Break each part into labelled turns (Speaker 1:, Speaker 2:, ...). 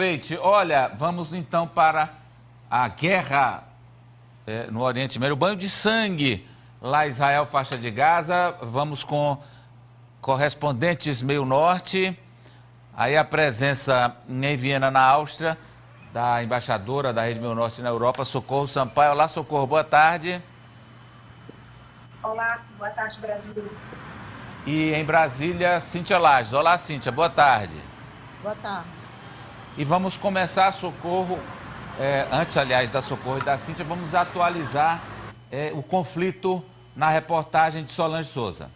Speaker 1: aproveite. Olha, vamos então para a guerra no Oriente Médio, o banho de sangue lá em Israel, faixa de Gaza. Vamos com correspondentes meio norte. Aí a presença em Viena, na Áustria, da embaixadora da Rede Meio Norte na Europa, Socorro Sampaio. Olá, Socorro, boa tarde.
Speaker 2: Olá, boa tarde, Brasil.
Speaker 1: E em Brasília, Cíntia Lages. Olá, Cíntia, boa tarde.
Speaker 3: Boa tarde.
Speaker 1: E vamos começar, Socorro, antes, aliás, da Socorro e da Cíntia, vamos atualizar o conflito na reportagem de Solange Souza.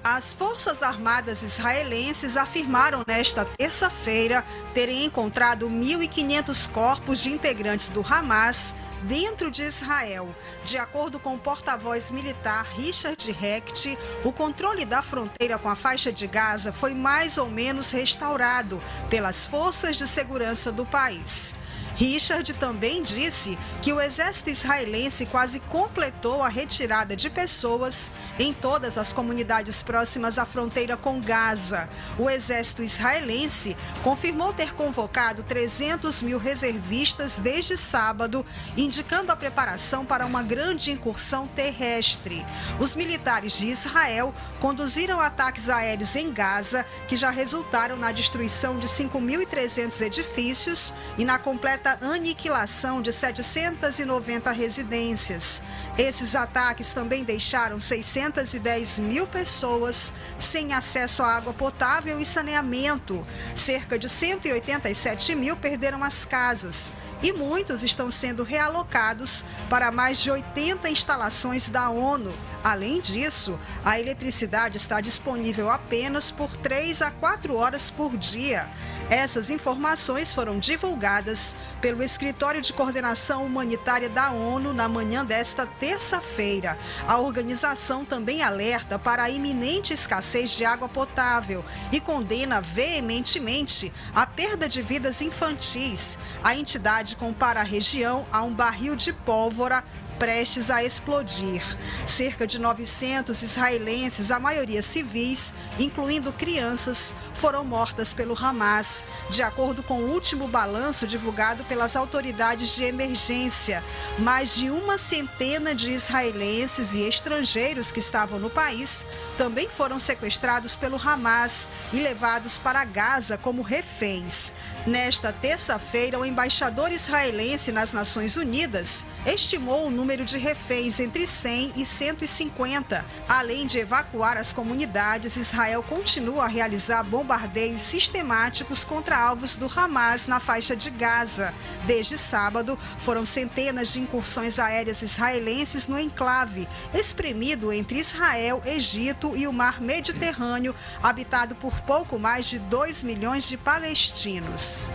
Speaker 4: As Forças Armadas israelenses afirmaram nesta terça-feira terem encontrado 1.500 corpos de integrantes do Hamas dentro de Israel. De acordo com o porta-voz militar Richard Hecht, o controle da fronteira com a faixa de Gaza foi mais ou menos restaurado pelas forças de segurança do país. Richard também disse que o exército israelense quase completou a retirada de pessoas em todas as comunidades próximas à fronteira com Gaza. O exército israelense confirmou ter convocado 300 mil reservistas desde sábado, indicando a preparação para uma grande incursão terrestre. Os militares de Israel conduziram ataques aéreos em Gaza, que já resultaram na destruição de 5.300 edifícios e na completa aniquilação de 790 residências. Esses ataques também deixaram 610 mil pessoas sem acesso à água potável e saneamento. Cerca de 187 mil perderam as casas e muitos estão sendo realocados para mais de 80 instalações da ONU. Além disso, a eletricidade está disponível apenas por 3 a 4 horas por dia. Essas informações foram divulgadas pelo Escritório de Coordenação Humanitária da ONU na manhã desta terça-feira. A organização também alerta para a iminente escassez de água potável e condena veementemente a perda de vidas infantis. A entidade compara a região a um barril de pólvora prestes a explodir. Cerca de 900 israelenses, a maioria civis, incluindo crianças, foram mortas pelo Hamas, de acordo com o último balanço divulgado pelas autoridades de emergência. Mais de uma centena de israelenses e estrangeiros que estavam no país também foram sequestrados pelo Hamas e levados para Gaza como reféns. Nesta terça-feira, o embaixador israelense nas Nações Unidas estimou o número de reféns entre 100 e 150. Além de evacuar as comunidades, Israel continua a realizar bombardeios sistemáticos contra alvos do Hamas na faixa de Gaza. Desde sábado, foram centenas de incursões aéreas israelenses no enclave, espremido entre Israel, Egito e o Mar Mediterrâneo, habitado por pouco mais de 2 milhões de palestinos.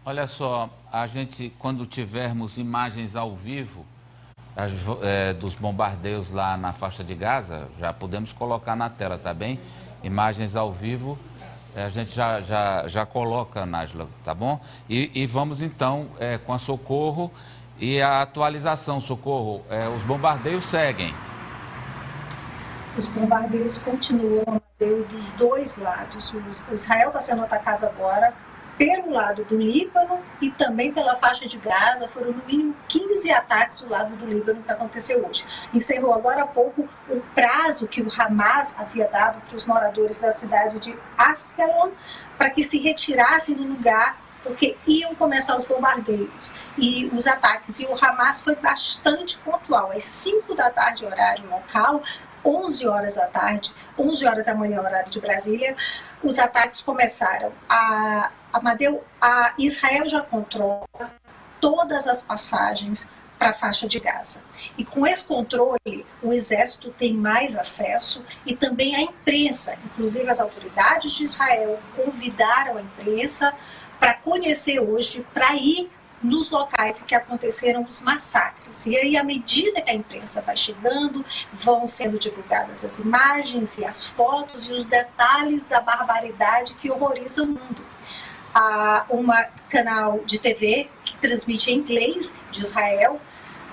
Speaker 1: Olha só, a gente, quando tivermos imagens ao vivo dos bombardeios lá na faixa de Gaza, já podemos colocar na tela, tá bem? Imagens ao vivo, a gente já coloca, Nájila, tá bom? E vamos então com a Socorro e a atualização, Socorro. Os bombardeios seguem.
Speaker 2: Os bombardeios continuam dos dois lados. O Israel está sendo atacado agora pelo lado do Líbano e também pela faixa de Gaza. Foram no mínimo 15 ataques do lado do Líbano que aconteceu hoje. Encerrou agora há pouco o prazo que o Hamas havia dado para os moradores da cidade de Askelon para que se retirassem do lugar, porque iam começar os bombardeios e os ataques. E o Hamas foi bastante pontual. Às 5 da tarde, horário local, 11 horas da tarde, 11 horas da manhã, horário de Brasília, os ataques começaram. A Israel já controla todas as passagens para a faixa de Gaza. E com esse controle, o exército tem mais acesso e também a imprensa. Inclusive, as autoridades de Israel convidaram a imprensa para conhecer hoje, para ir nos locais em que aconteceram os massacres. E aí, à medida que a imprensa vai chegando, vão sendo divulgadas as imagens e as fotos e os detalhes da barbaridade que horroriza o mundo. Há um canal de TV que transmite em inglês de Israel.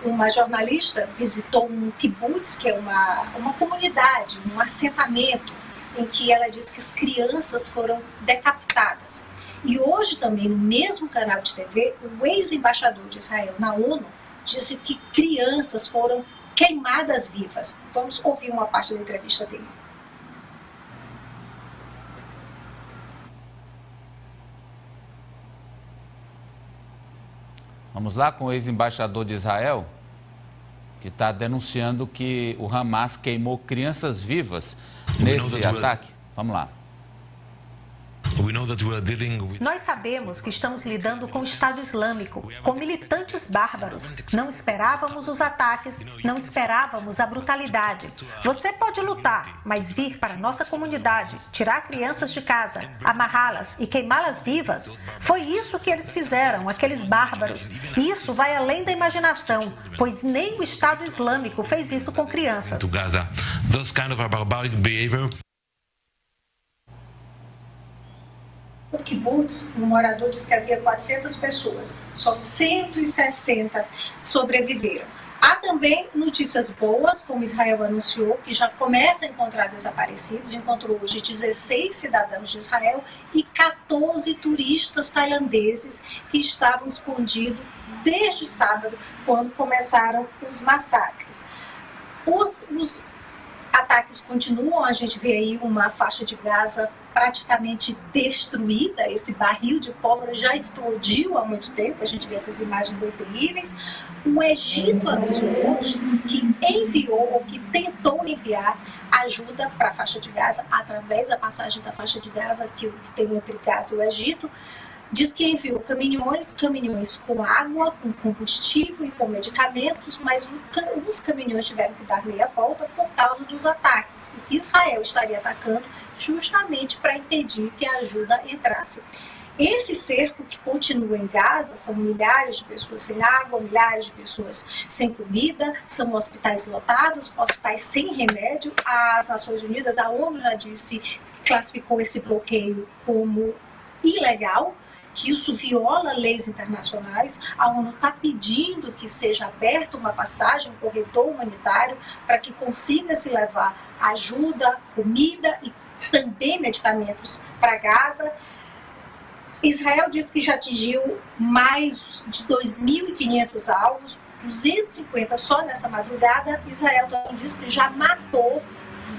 Speaker 2: Uma jornalista visitou um kibbutz, que é uma comunidade, um assentamento em que ela diz que as crianças foram decapitadas. E hoje também, no mesmo canal de TV, o ex-embaixador de Israel na ONU disse que crianças foram queimadas vivas. Vamos ouvir uma parte da entrevista dele.
Speaker 1: Vamos lá com o ex-embaixador de Israel, que está denunciando que o Hamas queimou crianças vivas nesse ataque. Vamos lá.
Speaker 3: Nós sabemos que estamos lidando com o Estado Islâmico, com militantes bárbaros. Não esperávamos os ataques, não esperávamos a brutalidade. Você pode lutar, mas vir para a nossa comunidade, tirar crianças de casa, amarrá-las e queimá-las vivas, foi isso que eles fizeram, aqueles bárbaros. E isso vai além da imaginação, pois nem o Estado Islâmico fez isso com crianças.
Speaker 2: No kibbutz, um morador disse que havia 400 pessoas, só 160 sobreviveram. Há também notícias boas, como Israel anunciou, que já começa a encontrar desaparecidos, encontrou hoje 16 cidadãos de Israel e 14 turistas tailandeses que estavam escondidos desde sábado, quando começaram os massacres. Os ataques continuam, a gente vê aí uma faixa de Gaza praticamente destruída, esse barril de pólvora já explodiu há muito tempo, a gente vê essas imagens aí terríveis. O Egito anunciou hoje que enviou, ou que tentou enviar ajuda para a faixa de Gaza, através da passagem da faixa de Gaza, que tem entre Gaza e o Egito. Diz que enviou caminhões com água, com combustível e com medicamentos, mas os caminhões tiveram que dar meia volta por causa dos ataques, e que Israel estaria atacando justamente para impedir que a ajuda entrasse. Esse cerco que continua em Gaza, são milhares de pessoas sem água, milhares de pessoas sem comida, são hospitais lotados, hospitais sem remédio. As Nações Unidas, a ONU já disse, classificou esse bloqueio como ilegal, que isso viola leis internacionais. A ONU está pedindo que seja aberta uma passagem, um corredor humanitário, para que consiga se levar ajuda, comida e também medicamentos para Gaza. Israel diz que já atingiu mais de 2.500 alvos, 250 só nessa madrugada. Israel também diz que já matou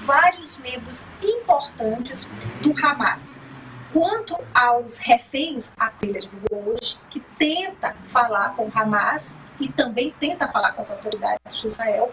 Speaker 2: vários membros importantes do Hamas. Quanto aos reféns, a Folha divulgou hoje que tenta falar com o Hamas e também tenta falar com as autoridades de Israel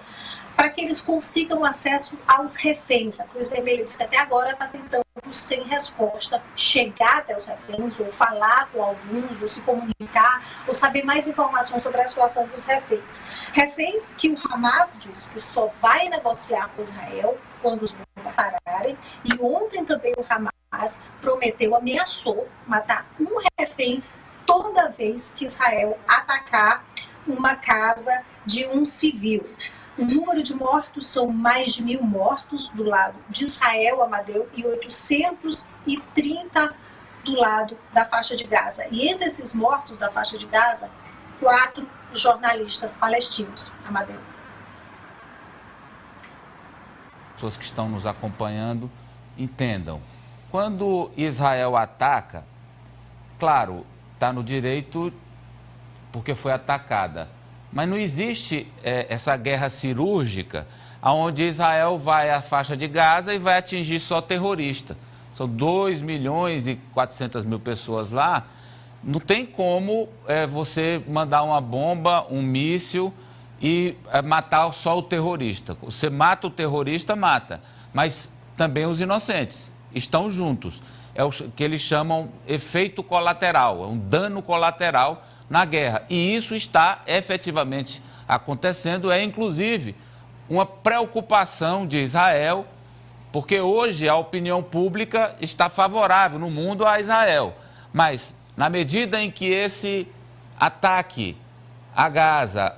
Speaker 2: para que eles consigam acesso aos reféns. A Cruz Vermelha diz que até agora está tentando, sem resposta, chegar até os reféns, ou falar com alguns, ou se comunicar, ou saber mais informações sobre a situação dos reféns. Reféns que o Hamas diz que só vai negociar com Israel quando os bombas pararem. E ontem também o Hamas prometeu, ameaçou matar um refém toda vez que Israel atacar uma casa de um civil. O número de mortos são mais de 1.000 mortos do lado de Israel, Amadeu, e 830 do lado da faixa de Gaza. E entre esses mortos da faixa de Gaza, 4 jornalistas palestinos, Amadeu.
Speaker 1: Pessoas que estão nos acompanhando entendam. Quando Israel ataca, claro, está no direito porque foi atacada. Mas não existe essa guerra cirúrgica onde Israel vai à faixa de Gaza e vai atingir só terrorista. São 2.400.000 pessoas lá. Não tem como você mandar uma bomba, um míssil e matar só o terrorista. Você mata o terrorista, mata. Mas também os inocentes estão juntos. É o que eles chamam efeito colateral, é um dano colateral na guerra. E isso está efetivamente acontecendo, é inclusive uma preocupação de Israel, porque hoje a opinião pública está favorável no mundo a Israel. Mas, na medida em que esse ataque a Gaza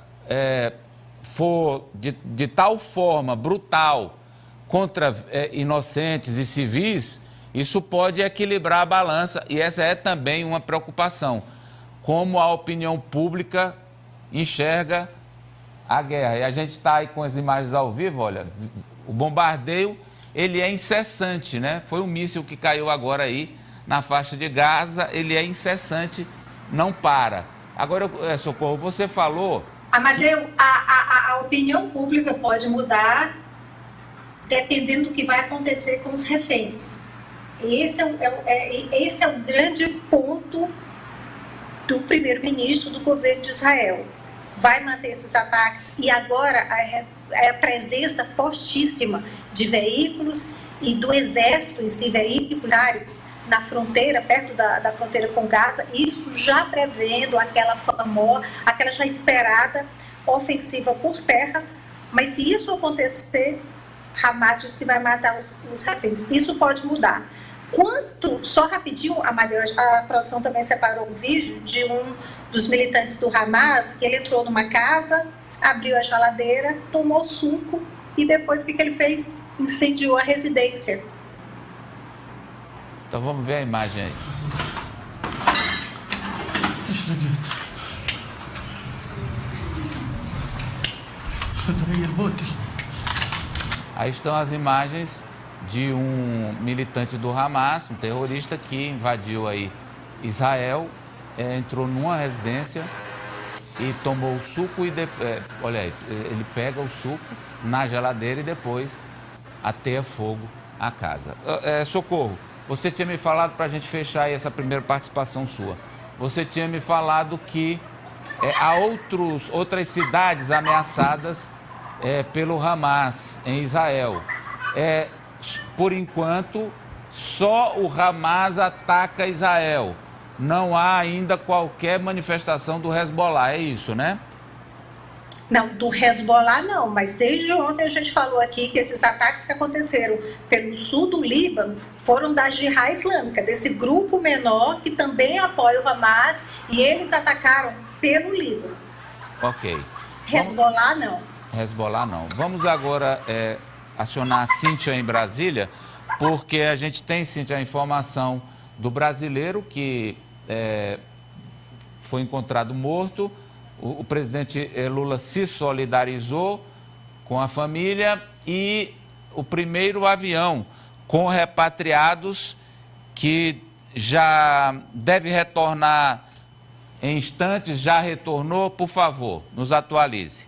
Speaker 1: for de tal forma brutal contra inocentes e civis, isso pode equilibrar a balança, e essa é também uma preocupação. Como a opinião pública enxerga a guerra. E a gente está aí com as imagens ao vivo, olha, o bombardeio, ele é incessante, né? Foi um míssil que caiu agora aí na faixa de Gaza, ele é incessante, não para. Agora, Socorro, você falou...
Speaker 2: Amadeu, a opinião pública pode mudar dependendo do que vai acontecer com os reféns. Esse é o grande ponto do primeiro-ministro do governo de Israel. Vai manter esses ataques e agora a presença fortíssima de veículos e do exército em si, veículos na fronteira, perto da fronteira com Gaza, isso já prevendo aquela já esperada ofensiva por terra, mas se isso acontecer, Hamas diz que vai matar os reféns. Isso pode mudar. Só rapidinho, Amadeu, a produção também separou um vídeo de um dos militantes do Hamas, que ele entrou numa casa, abriu a geladeira, tomou suco e depois o que ele fez? Incendiou a residência.
Speaker 1: Então vamos ver a imagem aí. Aí estão as imagens de um militante do Hamas, um terrorista que invadiu aí Israel, entrou numa residência e tomou o suco e olha aí, ele pega o suco na geladeira e depois ateia fogo à casa. Socorro, você tinha me falado, para a gente fechar aí essa primeira participação sua, você tinha me falado que há outras cidades ameaçadas pelo Hamas em Israel. Por enquanto, só o Hamas ataca Israel. Não há ainda qualquer manifestação do Hezbollah, é isso, né?
Speaker 2: Não, do Hezbollah não, mas desde ontem a gente falou aqui que esses ataques que aconteceram pelo sul do Líbano foram da Jihad Islâmica, desse grupo menor que também apoia o Hamas, e eles atacaram pelo Líbano.
Speaker 1: Ok.
Speaker 2: Hezbollah não.
Speaker 1: Hezbollah não. Vamos agora acionar a Cíntia em Brasília, porque a gente tem, Cíntia, a informação do brasileiro que foi encontrado morto. O presidente Lula se solidarizou com a família e o primeiro avião com repatriados que já deve retornar em instantes, já retornou. Por favor, nos atualize.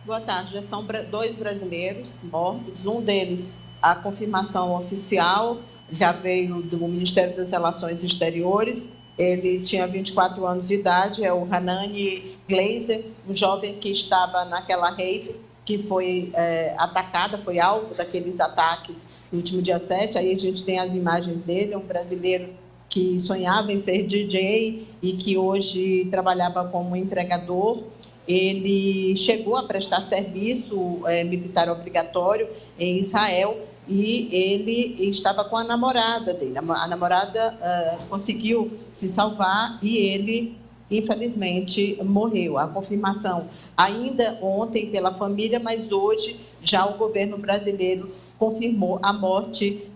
Speaker 5: Boa tarde, já são 2 brasileiros mortos, um deles, a confirmação oficial, já veio do Ministério das Relações Exteriores. Ele tinha 24 anos de idade, é o Hanani Gleiser, um jovem que estava naquela rave que foi atacada, foi alvo daqueles ataques no último dia 7. Aí a gente tem as imagens dele, é um brasileiro que sonhava em ser DJ e que hoje trabalhava como entregador. Ele chegou a prestar serviço militar obrigatório em Israel e ele estava com a namorada dele. A namorada conseguiu se salvar e ele, infelizmente, morreu. A confirmação ainda ontem pela família, mas hoje já o governo brasileiro confirmou a morte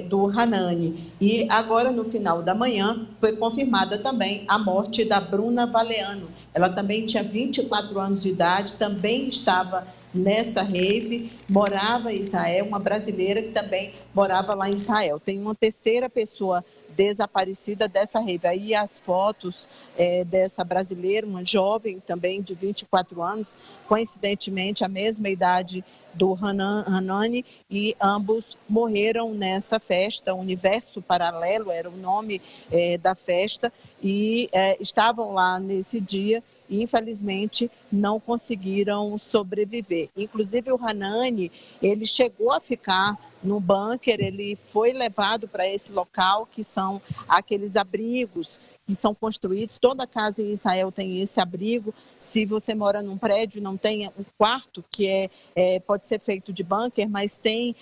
Speaker 5: do Hanani. E agora, no final da manhã, foi confirmada também a morte da Bruna Valeano. Ela também tinha 24 anos de idade, também estava nessa rave, morava em Israel, uma brasileira que também morava lá em Israel. Tem uma terceira pessoa desaparecida dessa rave. Aí as fotos dessa brasileira, uma jovem também de 24 anos, coincidentemente a mesma idade do Hanani, e ambos morreram nessa festa. Universo Paralelo era o nome da festa, e estavam lá nesse dia e infelizmente não conseguiram sobreviver. Inclusive o Hanani, ele chegou a ficar no bunker, ele foi levado para esse local que são aqueles abrigos que são construídos. Toda casa em Israel tem esse abrigo. Se você mora num prédio, não tem um quarto que pode ser feito de bunker, mas tem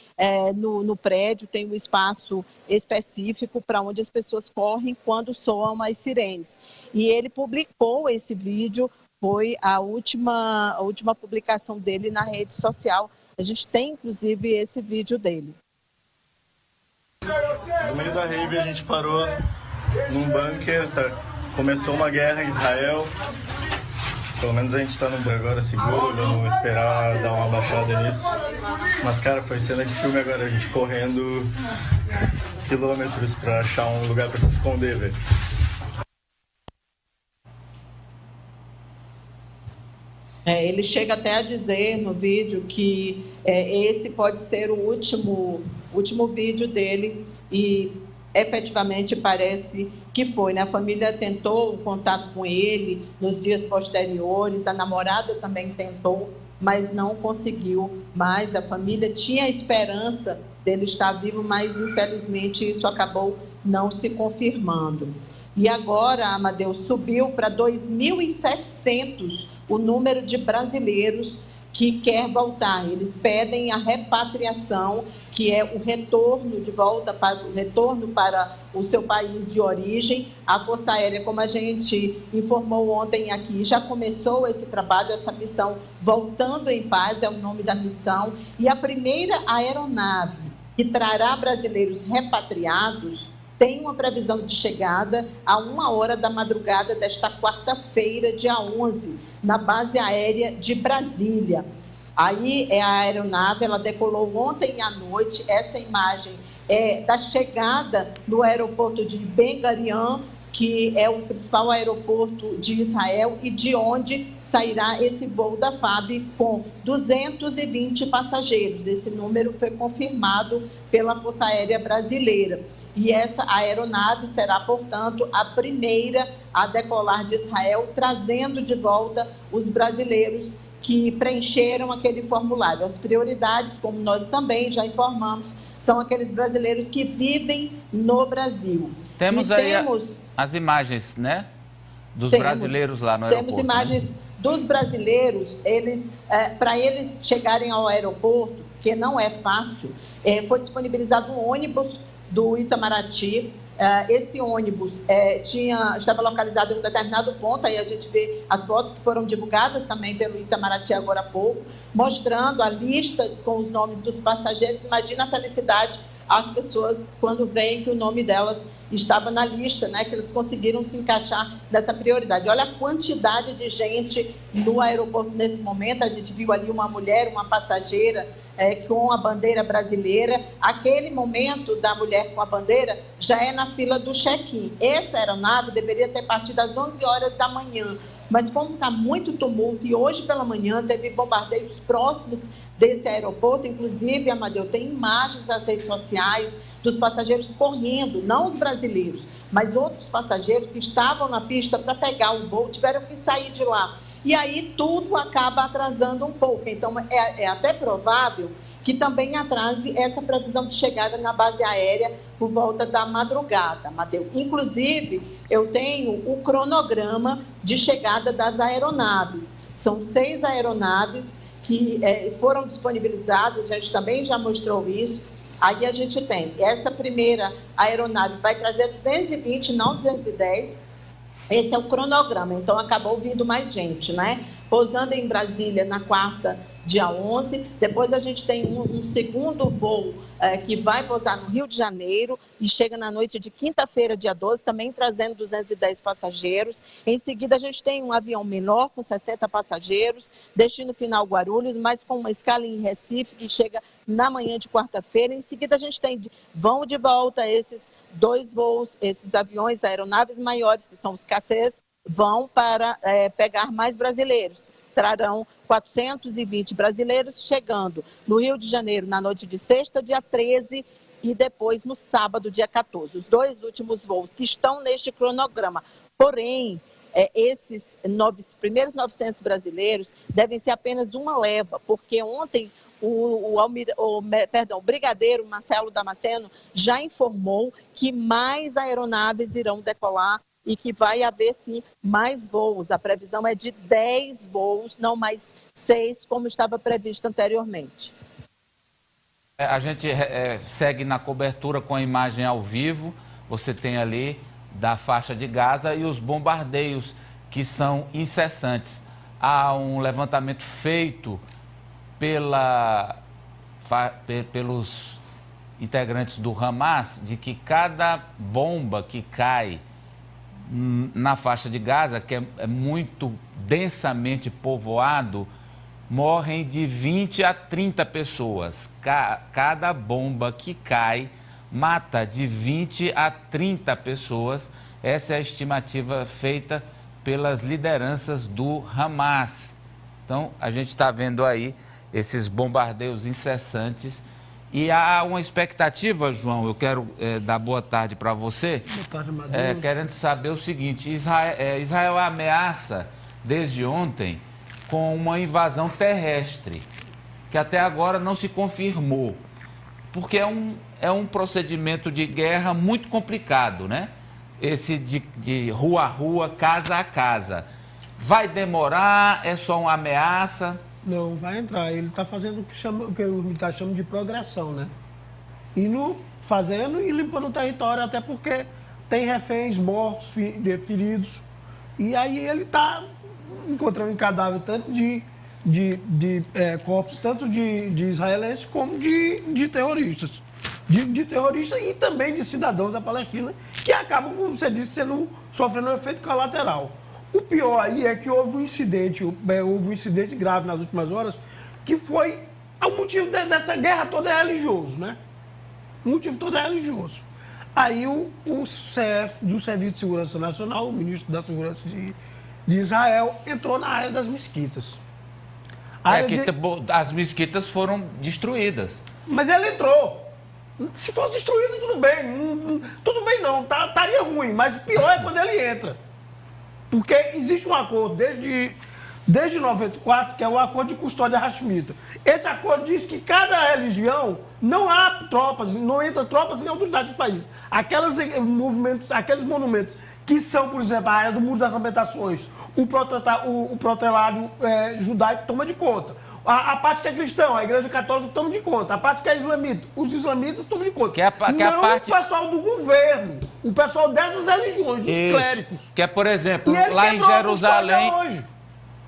Speaker 5: no prédio, tem um espaço específico para onde as pessoas correm quando soam as sirenes. E ele publicou esse vídeo, foi a última publicação dele na rede social. A gente tem, inclusive, esse vídeo dele.
Speaker 6: No meio da rave, a gente parou num bunker, começou uma guerra em Israel. Pelo menos a gente tá no agora seguro, vamos esperar dar uma baixada nisso. Mas, cara, foi cena de filme agora, a gente correndo quilômetros pra achar um lugar pra se esconder, velho.
Speaker 5: Ele chega até a dizer no vídeo que esse pode ser o último vídeo dele e efetivamente parece que foi, né? A família tentou um contato com ele nos dias posteriores, a namorada também tentou, mas não conseguiu mais. A família tinha esperança dele estar vivo, mas infelizmente isso acabou não se confirmando. E agora, Amadeu, subiu para 2.700 o número de brasileiros que quer voltar. Eles pedem a repatriação, que é o retorno de volta para o seu país de origem. A Força Aérea, como a gente informou ontem aqui, já começou esse trabalho, essa missão Voltando em Paz é o nome da missão. E a primeira aeronave que trará brasileiros repatriados tem uma previsão de chegada a 1h da madrugada desta quarta-feira, dia 11, na base aérea de Brasília. Aí a aeronave, ela decolou ontem à noite. Essa imagem é da chegada no aeroporto de Ben Gurion, que é o principal aeroporto de Israel e de onde sairá esse voo da FAB com 220 passageiros. Esse número foi confirmado pela Força Aérea Brasileira. E essa aeronave será, portanto, a primeira a decolar de Israel, trazendo de volta os brasileiros que preencheram aquele formulário. As prioridades, como nós também já informamos, são aqueles brasileiros que vivem no Brasil.
Speaker 1: Temos aí as imagens, né, dos brasileiros lá no aeroporto.
Speaker 5: Temos imagens, né, dos brasileiros. Para eles chegarem ao aeroporto, que não é fácil, foi disponibilizado um ônibus do Itamaraty. Esse ônibus estava localizado em um determinado ponto. Aí a gente vê as fotos que foram divulgadas também pelo Itamaraty agora há pouco, mostrando a lista com os nomes dos passageiros. Imagina a felicidade as pessoas quando veem que o nome delas estava na lista, né, que eles conseguiram se encaixar nessa prioridade. Olha a quantidade de gente no aeroporto nesse momento. A gente viu ali uma mulher, uma passageira com a bandeira brasileira. Aquele momento da mulher com a bandeira já é na fila do check-in. Essa aeronave deveria ter partido às 11h da manhã, mas como está muito tumulto, e hoje pela manhã teve bombardeios próximos desse aeroporto, inclusive, Amadeu, tem imagens das redes sociais dos passageiros correndo, não os brasileiros, mas outros passageiros que estavam na pista para pegar o voo, tiveram que sair de lá. E aí tudo acaba atrasando um pouco. Então, é até provável que também atrase essa previsão de chegada na base aérea por volta da madrugada, Amadeu. Inclusive, eu tenho o cronograma de chegada das aeronaves. São 6 aeronaves que foram disponibilizadas, a gente também já mostrou isso. Aí a gente tem essa primeira aeronave, vai trazer 220, não 210. Esse é o cronograma, então acabou vindo mais gente, né? Pousando em Brasília na quarta, dia 11. Depois a gente tem um segundo voo que vai pousar no Rio de Janeiro e chega na noite de quinta-feira, dia 12, também trazendo 210 passageiros. Em seguida a gente tem um avião menor com 60 passageiros, destino final Guarulhos, mas com uma escala em Recife que chega na manhã de quarta-feira. Em seguida a gente vão de volta esses 2 voos, esses aviões, aeronaves maiores, que são os KCs, vão para pegar mais brasileiros. Trarão 420 brasileiros chegando no Rio de Janeiro na noite de sexta, dia 13, e depois no sábado, dia 14. Os 2 últimos voos que estão neste cronograma. Porém, esses primeiros 900 brasileiros devem ser apenas uma leva, porque ontem o brigadeiro Marcelo Damasceno já informou que mais aeronaves irão decolar e que vai haver, sim, mais voos. A previsão é de 10 voos, não mais 6, como estava previsto anteriormente.
Speaker 1: A gente segue na cobertura com a imagem ao vivo. Você tem ali da faixa de Gaza e os bombardeios que são incessantes. Há um levantamento feito pelos integrantes do Hamas de que cada bomba que cai na faixa de Gaza, que é muito densamente povoado, morrem de 20 a 30 pessoas. Cada bomba que cai mata de 20 a 30 pessoas. Essa é a estimativa feita pelas lideranças do Hamas. Então, a gente está vendo aí esses bombardeios incessantes. E há uma expectativa, João, eu quero dar boa tarde para você, querendo saber o seguinte: Israel ameaça desde ontem com uma invasão terrestre, que até agora não se confirmou, porque é um procedimento de guerra muito complicado, né? Esse de rua a rua, casa a casa. Vai demorar? É só uma ameaça?
Speaker 7: Não, vai entrar. Ele está fazendo o que os militares chamam de progressão, né? Indo fazendo e limpando o território, até porque tem reféns mortos, feridos. E aí ele está encontrando cadáver tanto de corpos, tanto de israelenses como de terroristas. De terroristas e também de cidadãos da Palestina, que acabam, como você disse, sofrendo um efeito colateral. O pior aí é que houve um incidente grave nas últimas horas, que foi o motivo dessa guerra toda é religioso, né? O motivo todo é religioso. Aí o CEF, do Serviço de Segurança Nacional, o ministro da Segurança de Israel, entrou na área das mesquitas.
Speaker 1: As mesquitas foram destruídas.
Speaker 7: Mas ele entrou. Se fosse destruído, tudo bem. Tudo bem não, estaria ruim, mas pior é quando ele entra. Porque existe um acordo desde 94, que é o acordo de custódia hashemita. Esse acordo diz que cada religião não há tropas, não entra tropas em autoridades do país. Aqueles monumentos que são, por exemplo, a área do Muro das Lamentações, o protelado judaico toma de conta. A parte que é cristã, a Igreja Católica toma de conta. A parte que é islamita, os islamitas tomam de conta. O pessoal do governo, o pessoal dessas religiões, os clérigos.
Speaker 1: Que é, por exemplo, lá em Jerusalém...
Speaker 7: Hoje.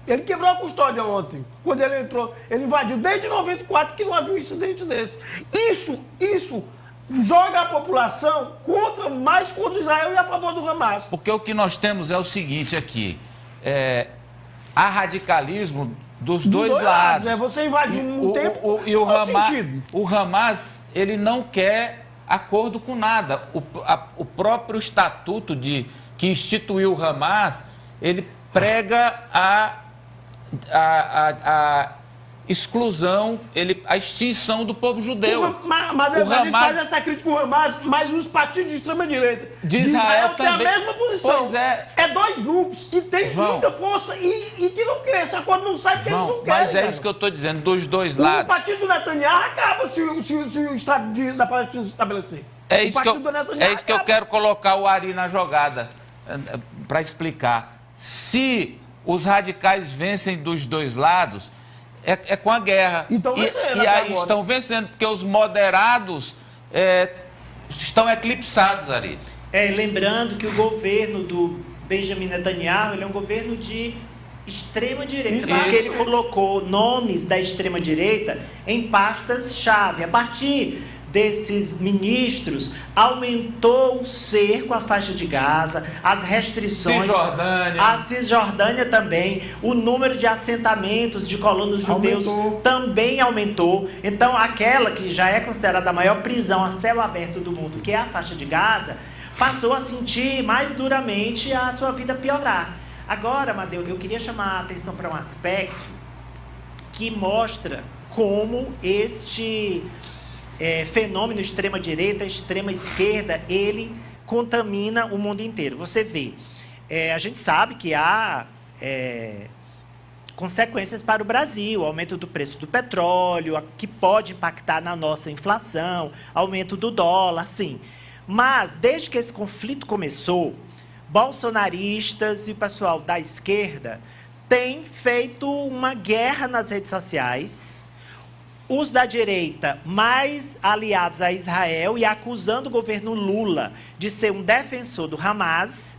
Speaker 7: Ele quebrou a custódia ontem, quando ele entrou. Ele invadiu desde 94 que não havia um incidente desse. Isso joga a população mais contra Israel e a favor do Hamas.
Speaker 1: Porque o que nós temos é o seguinte aqui. Há radicalismo dos dois lados.
Speaker 7: Você invadiu um tempo,
Speaker 1: e o Hamas, ele não quer acordo com nada. O próprio estatuto que instituiu o Hamas, ele prega a exclusão, a extinção do povo judeu.
Speaker 7: Mas a gente faz essa crítica com o Hamas, mas os partidos de extrema-direita de Israel têm a mesma posição.
Speaker 1: Pois é.
Speaker 7: É dois grupos que têm muita força e que não querem. Esse acordo não sai porque eles não querem.
Speaker 1: Mas é isso que eu estou dizendo, dos dois lados.
Speaker 7: O partido do Netanyahu acaba se o Estado da Palestina se estabelecer.
Speaker 1: É isso que eu quero colocar o Ari na jogada, para explicar. Se os radicais vencem dos dois lados, é com a guerra. E aí estão vencendo, porque os moderados estão eclipsados, Ari.
Speaker 8: Lembrando que o governo do Benjamin Netanyahu, ele é um governo de extrema-direita, porque ele colocou nomes da extrema-direita em pastas-chave. A partir desses ministros, aumentou o cerco à faixa de Gaza, as restrições, a Cisjordânia também, o número de assentamentos de colonos judeus também aumentou. Então, aquela que já é considerada a maior prisão a céu aberto do mundo, que é a faixa de Gaza, passou a sentir mais duramente a sua vida piorar. Agora, Amadeu, eu queria chamar a atenção para um aspecto que mostra como este fenômeno extrema-direita, extrema-esquerda, ele contamina o mundo inteiro. Você vê, a gente sabe que há consequências para o Brasil, aumento do preço do petróleo, que pode impactar na nossa inflação, aumento do dólar, sim. Mas, desde que esse conflito começou, bolsonaristas e o pessoal da esquerda têm feito uma guerra nas redes sociais, os da direita mais aliados a Israel e acusando o governo Lula de ser um defensor do Hamas,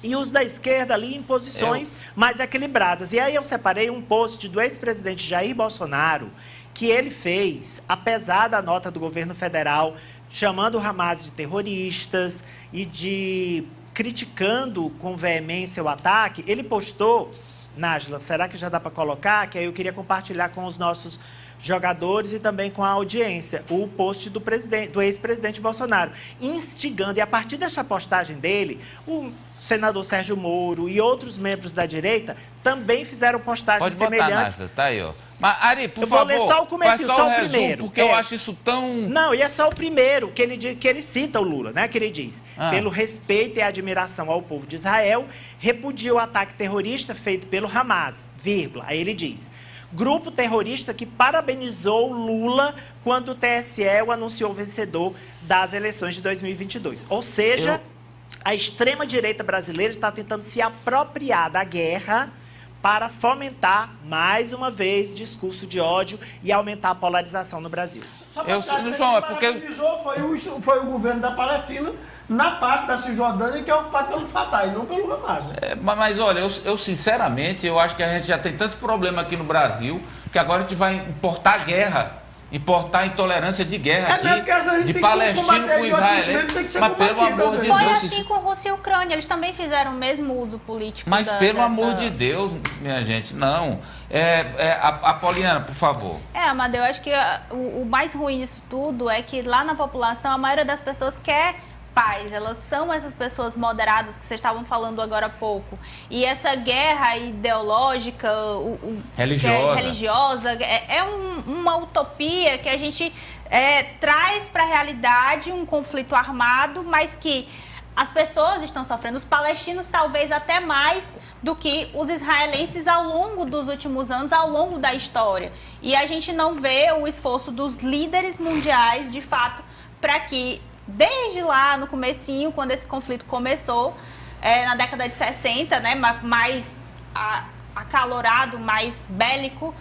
Speaker 8: e os da esquerda ali em posições mais equilibradas. E aí eu separei um post do ex-presidente Jair Bolsonaro, que ele fez, apesar da nota do governo federal, chamando o Hamas de terroristas e de criticando com veemência o ataque, ele postou, Nájila, será que já dá para colocar? Que aí eu queria compartilhar com os nossos jogadores e também com a audiência, o post do ex-presidente Bolsonaro, instigando, e a partir dessa postagem dele, o senador Sérgio Moro e outros membros da direita também fizeram postagens semelhantes.
Speaker 1: Nájila, tá aí, ó. Mas, Ari, por favor,
Speaker 8: eu vou ler só o comecinho, só o primeiro.
Speaker 1: Porque eu acho isso tão...
Speaker 8: Não, e é só o primeiro, que ele cita o Lula, né? Que ele diz, pelo respeito e admiração ao povo de Israel, repudia o ataque terrorista feito pelo Hamas, vírgula. Aí ele diz, grupo terrorista que parabenizou Lula quando o TSE o anunciou vencedor das eleições de 2022. Ou seja, a extrema-direita brasileira está tentando se apropriar da guerra para fomentar, mais uma vez, discurso de ódio e aumentar a polarização no Brasil.
Speaker 7: João, é porque... Foi o governo da Palestina na parte da Cisjordânia que é ocupado pelo Fatah e não pelo Hamas. Né?
Speaker 1: Mas olha, eu sinceramente, eu acho que a gente já tem tanto problema aqui no Brasil que agora a gente vai importar guerra, importar intolerância de guerra aqui, de palestino com israelense. Mas pelo amor de Deus...
Speaker 9: Foi assim com Rússia e Ucrânia, eles também fizeram o mesmo uso político.
Speaker 1: Mas pelo amor de Deus, minha gente, não. Apoliana, por favor.
Speaker 9: Amadeu, eu acho que o mais ruim disso tudo é que lá na população a maioria das pessoas quer paz, elas são essas pessoas moderadas que vocês estavam falando agora há pouco. E essa guerra ideológica, religiosa, é uma utopia que a gente traz para a realidade um conflito armado, mas que as pessoas estão sofrendo, os palestinos talvez até mais do que os israelenses ao longo dos últimos anos, ao longo da história. E a gente não vê o esforço dos líderes mundiais, de fato, para que desde lá no comecinho, quando esse conflito começou, na década de 60, né, mais acalorado, mais bélico,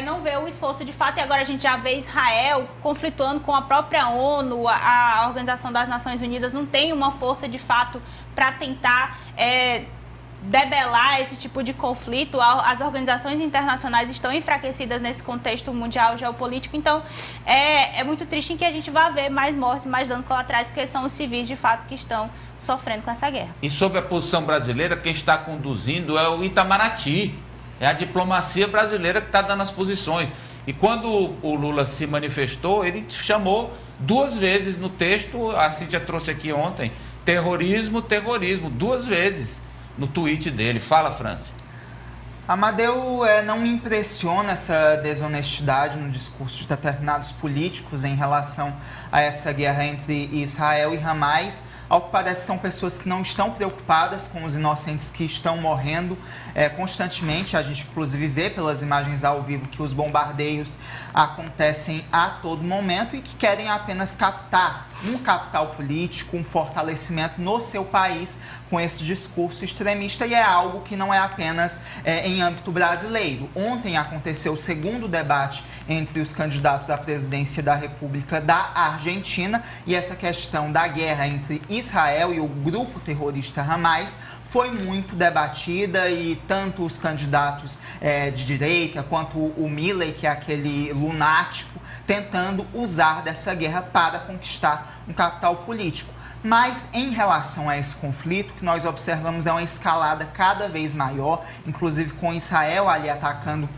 Speaker 9: não vê o esforço de fato. E agora a gente já vê Israel conflituando com a própria ONU, a Organização das Nações Unidas não tem uma força de fato para tentar debelar esse tipo de conflito. As organizações internacionais estão enfraquecidas nesse contexto mundial geopolítico, então é muito triste em que a gente vá ver mais mortes, mais danos colaterais, porque são os civis de fato que estão sofrendo com essa guerra.
Speaker 1: E sobre a posição brasileira, quem está conduzindo é o Itamaraty, é a diplomacia brasileira que está dando as posições. E quando o Lula se manifestou, ele chamou 2 vezes no texto, a Cíntia trouxe aqui ontem, terrorismo, 2 vezes. No tweet dele. Fala, França.
Speaker 10: Amadeu, não me impressiona essa desonestidade no discurso de determinados políticos em relação a essa guerra entre Israel e Hamas. Ao que parece, são pessoas que não estão preocupadas com os inocentes que estão morrendo constantemente. A gente, inclusive, vê pelas imagens ao vivo que os bombardeios acontecem a todo momento e que querem apenas captar um capital político, um fortalecimento no seu país com esse discurso extremista, e é algo que não é apenas em âmbito brasileiro. Ontem aconteceu o segundo debate entre os candidatos à presidência da República da Argentina, e essa questão da guerra entre Israel e o grupo terrorista Hamas foi muito debatida, e tanto os candidatos de direita quanto o Milei, que é aquele lunático, tentando usar dessa guerra para conquistar um capital político. Mas em relação a esse conflito, o que nós observamos é uma escalada cada vez maior, inclusive com Israel ali atacando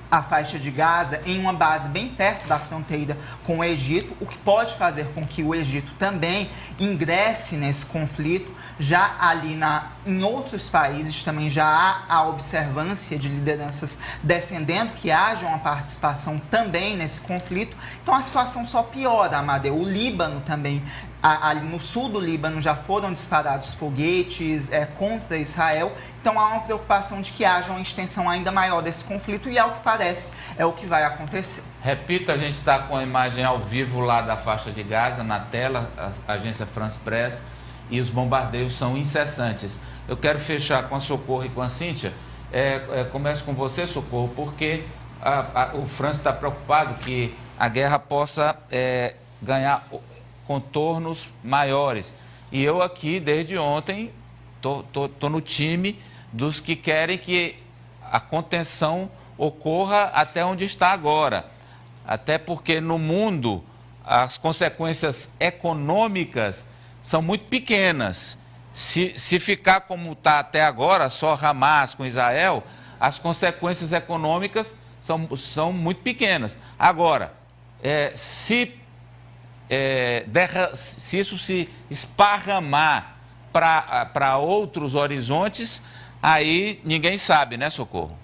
Speaker 10: a faixa de Gaza em uma base bem perto da fronteira com o Egito, o que pode fazer com que o Egito também ingresse nesse conflito. Já ali em outros países também já há a observância de lideranças defendendo que haja uma participação também nesse conflito. Então a situação só piora, Amadeu. O Líbano também, ali no sul do Líbano já foram disparados foguetes contra Israel. Então há uma preocupação de que haja uma extensão ainda maior desse conflito, e ao que parece é o que vai acontecer.
Speaker 1: Repito, a gente está com a imagem ao vivo lá da faixa de Gaza na tela, a agência France Press, e os bombardeios são incessantes. Eu quero fechar com a Socorro e com a Cíntia. Começo com você, Socorro, porque o França está preocupado que a guerra possa ganhar contornos maiores. E eu aqui, desde ontem, tô no time dos que querem que a contenção ocorra até onde está agora. Até porque no mundo as consequências econômicas são muito pequenas. Se ficar como está até agora, só Hamas com Israel, as consequências econômicas são muito pequenas. Agora, se isso se esparramar para outros horizontes, aí ninguém sabe, né, Socorro?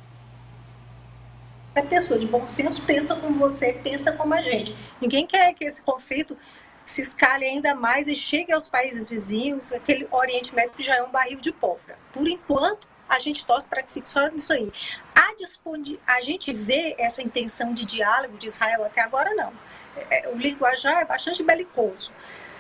Speaker 2: A pessoa de bom senso pensa como você, pensa como a gente. Ninguém quer que esse conflito se escale ainda mais e chegue aos países vizinhos, aquele Oriente Médio que já é um barril de pólvora. Por enquanto, a gente torce para que fique só nisso aí. A gente vê essa intenção de diálogo de Israel até agora, não. O linguajar é bastante belicoso.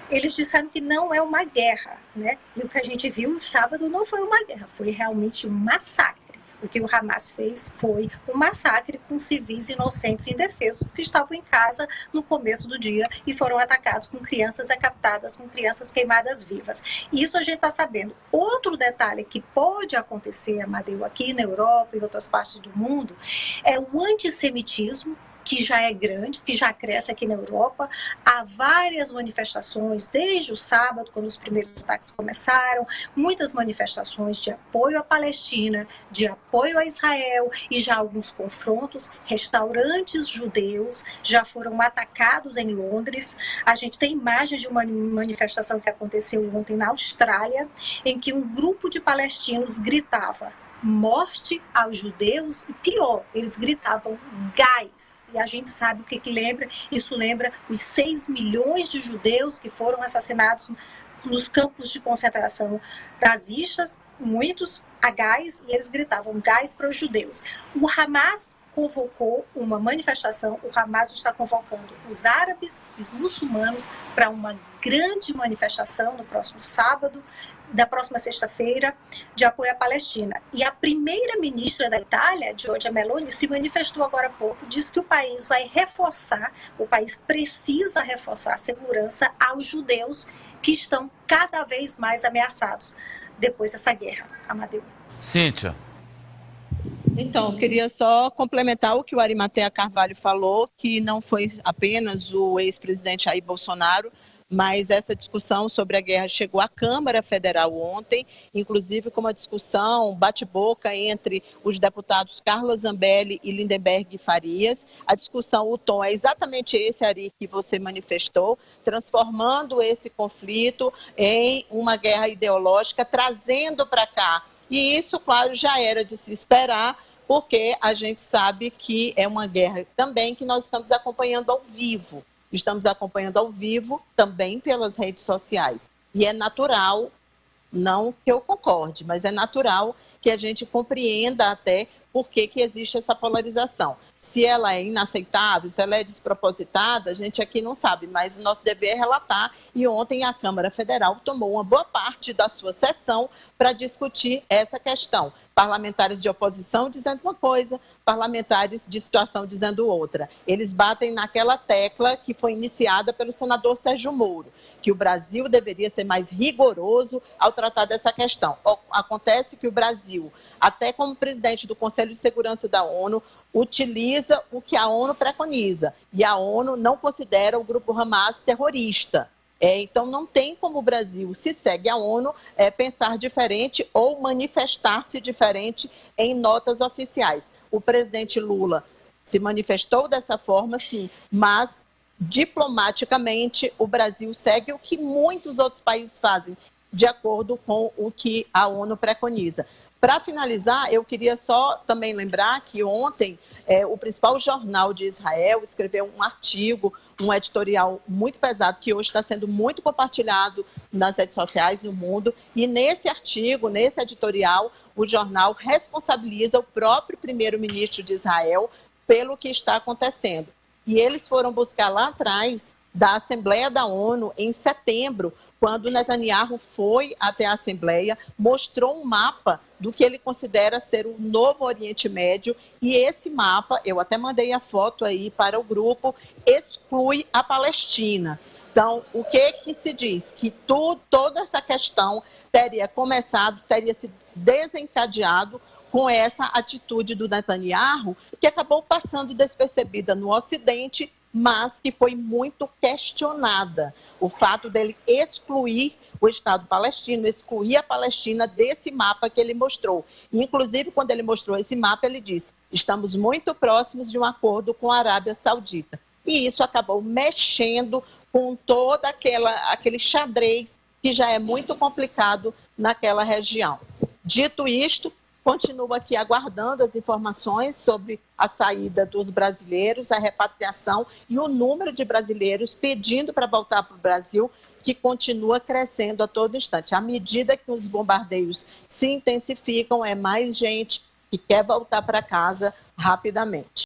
Speaker 2: Eles disseram que não é uma guerra, né? E o que a gente viu no sábado não foi uma guerra, foi realmente um massacre. O que o Hamas fez foi um massacre com civis inocentes e indefesos que estavam em casa no começo do dia e foram atacados com crianças decapitadas, com crianças queimadas vivas. Isso a gente está sabendo. Outro detalhe que pode acontecer, Amadeu, aqui na Europa e em outras partes do mundo, é o antissemitismo, que já é grande, que já cresce aqui na Europa. Há várias manifestações, desde o sábado, quando os primeiros ataques começaram, muitas manifestações de apoio à Palestina, de apoio a Israel e já alguns confrontos. Restaurantes judeus já foram atacados em Londres. A gente tem imagens de uma manifestação que aconteceu ontem na Austrália, em que um grupo de palestinos gritava: morte aos judeus, e pior, eles gritavam gás. E a gente sabe o que lembra, isso lembra os 6 milhões de judeus que foram assassinados nos campos de concentração nazistas, muitos a gás, e eles gritavam gás para os judeus. O Hamas convocou uma manifestação, o Hamas está convocando os árabes e os muçulmanos para uma grande manifestação no próximo sábado, da próxima sexta-feira, de apoio à Palestina. E a primeira-ministra da Itália, Giorgia Meloni, se manifestou agora há pouco, disse que o país vai reforçar, o país precisa reforçar a segurança aos judeus que estão cada vez mais ameaçados depois dessa guerra. Amadeu.
Speaker 1: Cíntia.
Speaker 5: Então, eu queria só complementar o que o Arimatea Carvalho falou, que não foi apenas o ex-presidente Jair Bolsonaro, mas essa discussão sobre a guerra chegou à Câmara Federal ontem, inclusive com uma discussão bate-boca entre os deputados Carla Zambelli e Lindenberg Farias. A discussão, o tom é exatamente esse, Ari, que você manifestou, transformando esse conflito em uma guerra ideológica, trazendo para cá. E isso, claro, já era de se esperar, porque a gente sabe que é uma guerra também que nós estamos acompanhando ao vivo. Estamos acompanhando ao vivo também pelas redes sociais. E é natural, não que eu concorde, mas é natural que a gente compreenda até por que existe essa polarização. Se ela é inaceitável, se ela é despropositada, a gente aqui não sabe, mas o nosso dever é relatar. E ontem a Câmara Federal tomou uma boa parte da sua sessão para discutir essa questão. Parlamentares de oposição dizendo uma coisa, parlamentares de situação dizendo outra. Eles batem naquela tecla que foi iniciada pelo senador Sérgio Moro, que o Brasil deveria ser mais rigoroso ao tratar dessa questão. Acontece que o Brasil, até como presidente do Conselho de Segurança da ONU, utiliza o que a ONU preconiza, e a ONU não considera o grupo Hamas terrorista. Então, não tem como o Brasil, se segue a ONU, pensar diferente ou manifestar-se diferente em notas oficiais. O presidente Lula se manifestou dessa forma, sim, mas diplomaticamente o Brasil segue o que muitos outros países fazem, de acordo com o que a ONU preconiza. Para finalizar, eu queria só também lembrar que ontem o principal jornal de Israel escreveu um artigo, um editorial muito pesado, que hoje está sendo muito compartilhado nas redes sociais no mundo. E nesse artigo, nesse editorial, o jornal responsabiliza o próprio primeiro-ministro de Israel pelo que está acontecendo. E eles foram buscar lá atrás da Assembleia da ONU em setembro, quando Netanyahu foi até a Assembleia, mostrou um mapa do que ele considera ser o novo Oriente Médio, e esse mapa, eu até mandei a foto aí para o grupo, exclui a Palestina. Então, o que se diz? Que toda essa questão teria começado, teria se desencadeado com essa atitude do Netanyahu, que acabou passando despercebida no Ocidente, mas que foi muito questionada. O fato dele excluir o Estado palestino, excluir a Palestina desse mapa que ele mostrou. Inclusive, quando ele mostrou esse mapa, ele disse: estamos muito próximos de um acordo com a Arábia Saudita. E isso acabou mexendo com todo aquele xadrez que já é muito complicado naquela região. Dito isto, continuo aqui aguardando as informações sobre a saída dos brasileiros, a repatriação e o número de brasileiros pedindo para voltar para o Brasil, que continua crescendo a todo instante. À medida que os bombardeios se intensificam, é mais gente que quer voltar para casa rapidamente.